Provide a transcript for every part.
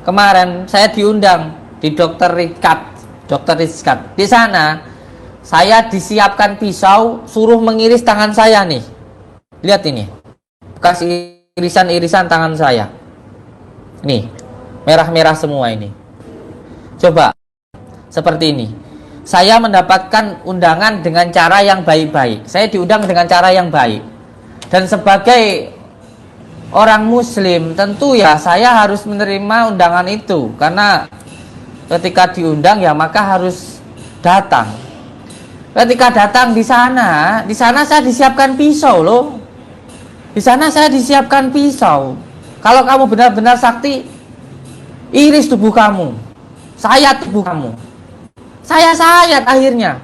kemarin saya diundang di Dokter Rizkat. Di sana saya disiapkan pisau, suruh mengiris tangan saya nih. Lihat ini, bekas irisan tangan saya. Nih, merah-merah semua ini. Coba, seperti ini. Saya mendapatkan undangan dengan cara yang baik-baik. Saya diundang dengan cara yang baik. Dan sebagai orang muslim, tentu ya saya harus menerima undangan itu. Karena ketika diundang ya maka harus datang. Ketika datang di sana saya disiapkan pisau loh. Di sana saya disiapkan pisau. Kalau kamu benar-benar sakti, iris tubuh kamu, sayat tubuh kamu. Saya sayat akhirnya.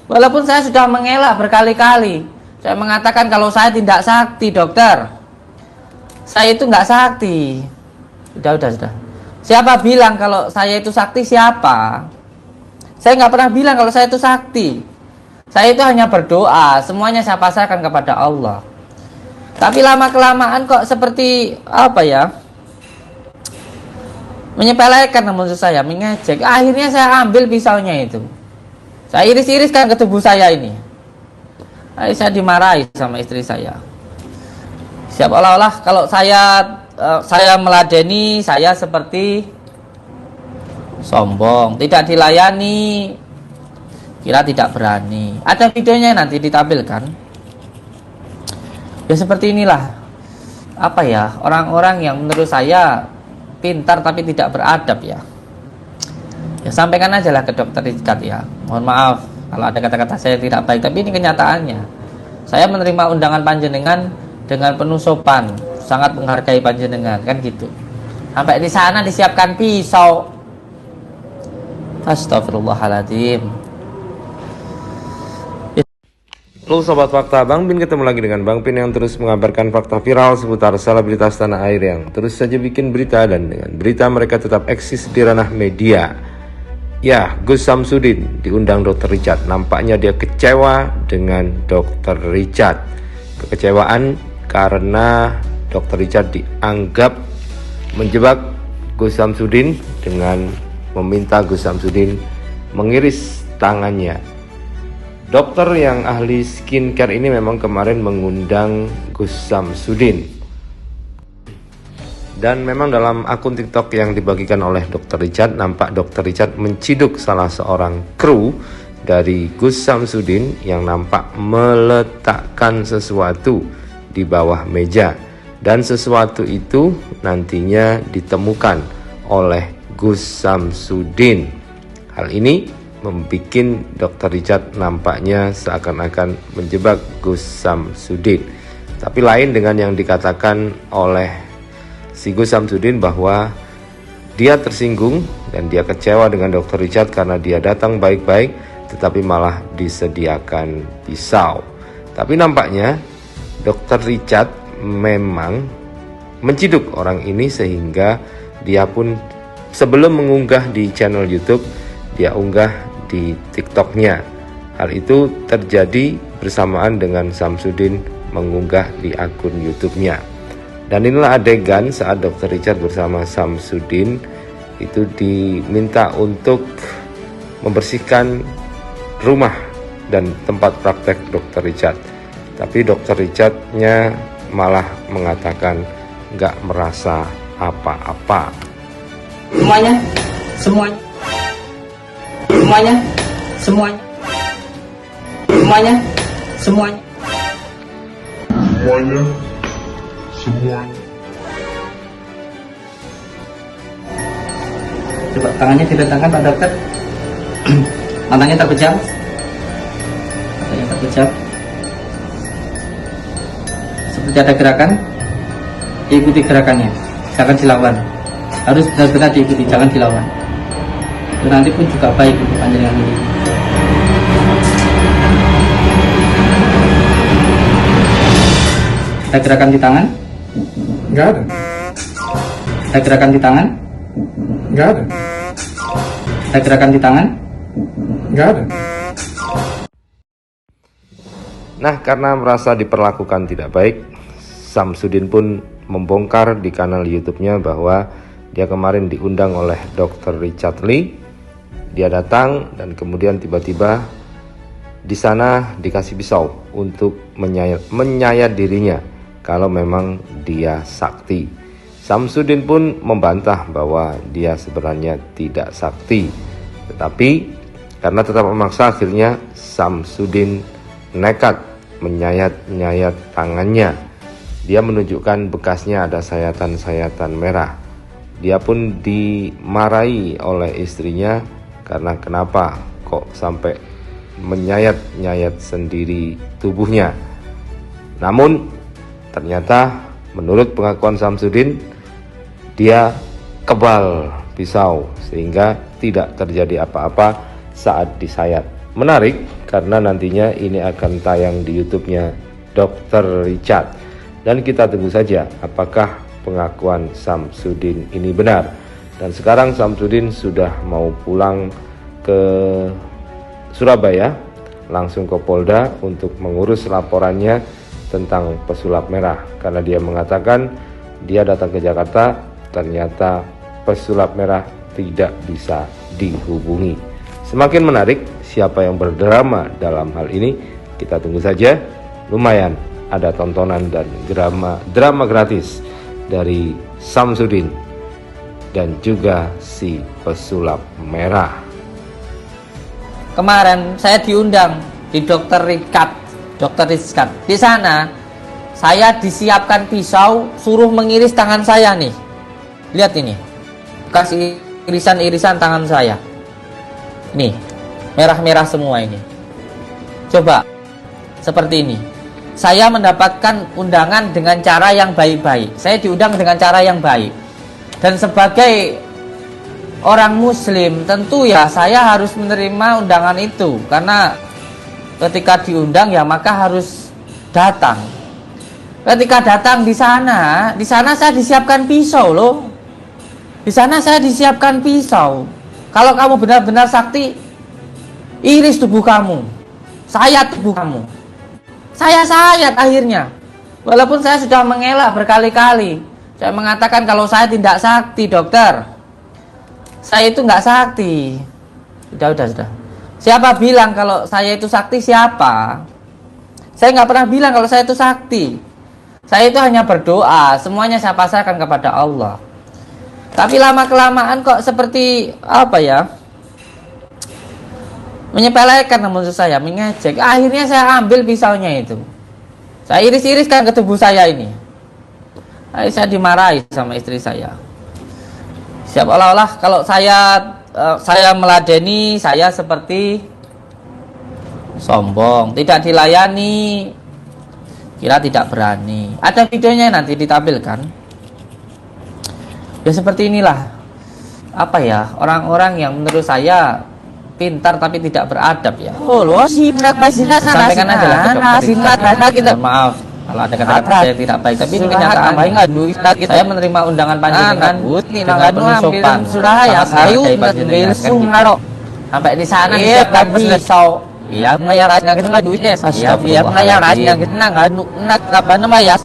Walaupun saya sudah mengelak berkali-kali. Saya mengatakan kalau saya tidak sakti, dokter. Saya itu nggak sakti. Sudah. Siapa bilang kalau saya itu sakti? Siapa? Saya nggak pernah bilang kalau saya itu sakti. Saya itu hanya berdoa. Semuanya saya pasrahkan kepada Allah. Tapi lama-kelamaan kok seperti apa ya? Menyepelekan maksud saya, mengejek. Akhirnya saya ambil pisaunya itu. Saya iris-iriskan ke tubuh saya ini. Akhirnya saya dimarahi sama istri saya. Seolah-olah kalau saya meladeni, saya seperti sombong, tidak dilayani, kira tidak berani. Ada videonya nanti ditampilkan. Ya seperti inilah. Apa ya, orang-orang yang menurut saya pintar tapi tidak beradab ya. Ya sampaikan aja lah ke Dokter Rizkat ya. Mohon maaf kalau ada kata-kata saya tidak baik, tapi ini kenyataannya. Saya menerima undangan panjenengan dengan penuh sopan, sangat menghargai panjenengan, kan gitu. Sampai di sana disiapkan pisau. Astagfirullahaladzim. Halo Sobat Fakta, Bang Bin ketemu lagi dengan Bang Bin yang terus mengabarkan fakta viral seputar selebritas tanah air yang terus saja bikin berita, dan dengan berita mereka tetap eksis di ranah media. Ya, Gus Samsudin diundang Dr. Richard. Nampaknya dia kecewa dengan Dr. Richard. Kekecewaan karena Dr. Richard dianggap menjebak Gus Samsudin dengan meminta Gus Samsudin mengiris tangannya. Dokter yang ahli skincare ini memang kemarin mengundang Gus Samsudin. Dan memang dalam akun TikTok yang dibagikan oleh Dr. Richard, nampak Dr. Richard menciduk salah seorang kru dari Gus Samsudin yang nampak meletakkan sesuatu di bawah meja. Dan sesuatu itu nantinya ditemukan oleh Gus Samsudin. Hal ini membuat Dr. Richard nampaknya seakan-akan menjebak Gus Samsudin. Tapi lain dengan yang dikatakan oleh si Gus Samsudin bahwa dia tersinggung dan dia kecewa dengan Dr. Richard karena dia datang baik-baik tetapi malah disediakan pisau. Tapi nampaknya Dr. Richard memang menciduk orang ini sehingga dia pun sebelum mengunggah di channel YouTube, dia unggah di TikToknya. Hal itu terjadi bersamaan dengan Samsudin mengunggah di akun YouTube-nya. Dan inilah adegan saat Dr. Richard bersama Samsudin itu diminta untuk membersihkan rumah dan tempat praktek Dr. Richard. Tapi Dr. Richard-nya malah mengatakan nggak merasa apa-apa. Semuanya. Coba tangannya diletakkan Pak Dokter. Matanya terpejam. Seperti ada gerakan, diikuti gerakannya, jangan dilawan. Harus benar-benar diikuti, jangan dilawan. Itu nanti pun juga baik untuk panjenengan ini. Ada gerakan di tangan? Enggak ada. Ada gerakan di tangan? Enggak ada. Ada gerakan di tangan? Enggak ada. Nah, karena merasa diperlakukan tidak baik, Samsudin pun membongkar di kanal YouTube-nya bahwa dia kemarin diundang oleh Dr. Richard Lee. Dia datang dan kemudian tiba-tiba di sana dikasih pisau untuk menyayat dirinya kalau memang dia sakti. Samsudin pun membantah bahwa dia sebenarnya tidak sakti. Tetapi karena tetap memaksa, akhirnya Samsudin nekat menyayat-nyayat tangannya. Dia menunjukkan bekasnya ada sayatan-sayatan merah. Dia pun dimarahi oleh istrinya karena kenapa kok sampai menyayat-nyayat sendiri tubuhnya. Namun ternyata menurut pengakuan Samsudin, dia kebal pisau sehingga tidak terjadi apa-apa saat disayat. Menarik karena nantinya ini akan tayang di YouTube-nya Dr. Richard, dan kita tunggu saja apakah pengakuan Samsudin ini benar. Dan sekarang Samsudin sudah mau pulang ke Surabaya, langsung ke Polda untuk mengurus laporannya tentang pesulap merah, karena dia mengatakan dia datang ke Jakarta, ternyata pesulap merah tidak bisa dihubungi. Semakin menarik siapa yang berdrama dalam hal ini, kita tunggu saja. Lumayan ada tontonan dan drama gratis dari Samsudin dan juga si pesulap merah. Kemarin saya diundang di Dr. Rizkat. Di sana saya disiapkan pisau, suruh mengiris tangan saya nih. Lihat ini, bekas irisan-irisan tangan saya. Nih, merah-merah semua ini. Coba, seperti ini. Saya mendapatkan undangan dengan cara yang baik-baik. Saya diundang dengan cara yang baik. Dan sebagai orang muslim, tentu ya saya harus menerima undangan itu. Karena ketika diundang ya maka harus datang. Ketika datang di sana saya disiapkan pisau loh. Di sana saya disiapkan pisau. Kalau kamu benar-benar sakti, iris tubuh kamu, sayat tubuh kamu. Saya sayat akhirnya. Walaupun saya sudah mengelak berkali-kali. Saya mengatakan kalau saya tidak sakti, dokter. Saya itu nggak sakti. Sudah. Siapa bilang kalau saya itu sakti? Siapa? Saya nggak pernah bilang kalau saya itu sakti. Saya itu hanya berdoa. Semuanya saya pasrahkan kepada Allah. Tapi lama-kelamaan kok seperti apa ya? Menyepelekan menurut saya, mengejek. Akhirnya saya ambil pisaunya itu. Saya iris-iriskan ke tubuh saya ini. Akhirnya saya dimarahi sama istri saya. Seolah-olah kalau saya meladeni, saya seperti sombong, tidak dilayani, kira tidak berani. Ada videonya nanti ditampilkan. Ya seperti inilah, apa ya, orang-orang yang menurut saya pintar tapi tidak beradab ya. Oh, lo sih Sampaikan aja lah ke dokter. Maaf kalau ada kata-kata saya tidak baik, tapi ini kenyataannya. Saya menerima undangan panjenengan dengan penuh sopan. Sampai di sana disiapkan pisau. Iya, Maya rajnya kita nggak duitnya. Iya, maya rajnya kita nggak apa namanya.